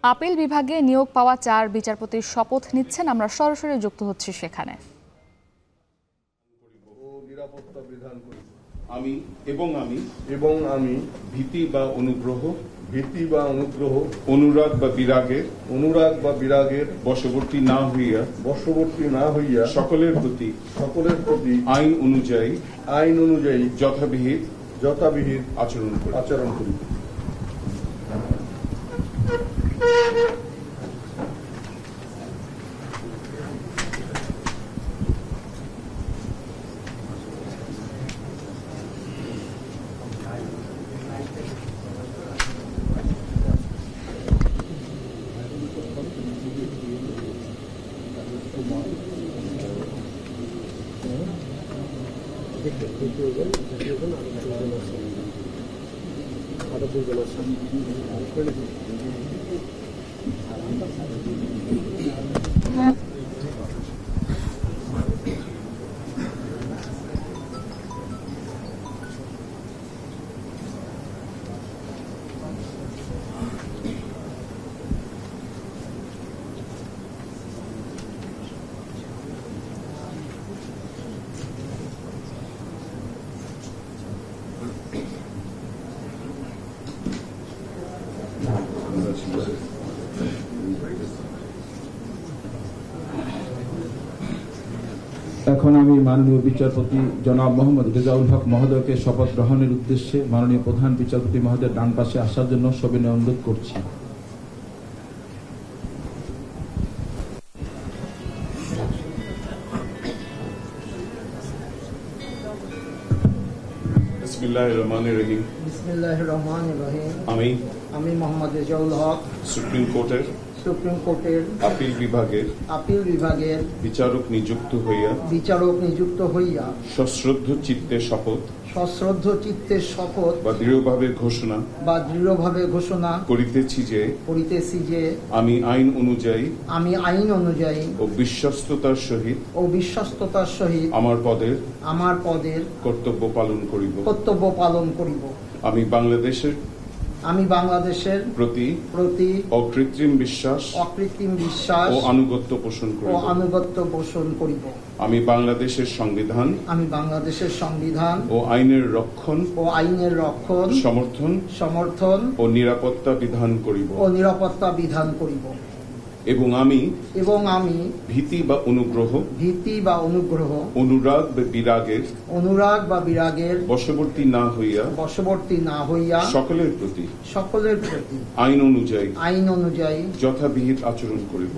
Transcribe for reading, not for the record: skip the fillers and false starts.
Appeal বিভাগে নিয়োগ পাওয়া ৪ বিচারপতির শপথ নিচ্ছেন। আমরা সরাসরি যুক্ত হচ্ছি সেখানে। আমি ভীতি বা অনুগ্রহ অনুরাগ বা বিরাগের বশবর্তী না হইয়া সকলের প্রতি আইন অনুযায়ী যথাবিহিত আচরণ করি। এখন আমি মাননীয় বিচারপতি জনাব মোহাম্মদ রেজাউল হক মহোদয়কে শপথ গ্রহণের উদ্দেশ্যে মাননীয় প্রধান বিচারপতি মহোদয়ের ডান পাশে আসার জন্য সবিনয় অনুরোধ করছি। বিসমিল্লাহির রহমানির রহিম। আমি মোহাম্মদ রেজাউল হক সুপ্রিম কোর্টের আপিল বিভাগের বিচারক নিযুক্ত হইয়া সশ্রদ্ধ চিত্তে শপথ বা দৃঢ়ভাবে ঘোষণা করিতেছি যে আমি আইন অনুযায়ী ও বিশ্বস্ততার সহিত আমার পদের কর্তব্য পালন করিব। আমি বাংলাদেশের প্রতি অকৃত্রিম বিশ্বাস ও আনুগত্য পোষণ করিব। আমি বাংলাদেশের সংবিধান ও আইনের রক্ষণ সমর্থন ও নিরাপত্তা বিধান করিব। এবং আমি ভীতি বা অনুগ্রহ অনুরাগ বা বিরাগের বশবর্তী না হইয়া সকলের প্রতি আইন অনুযায়ী যথাবিহিত আচরণ করিব।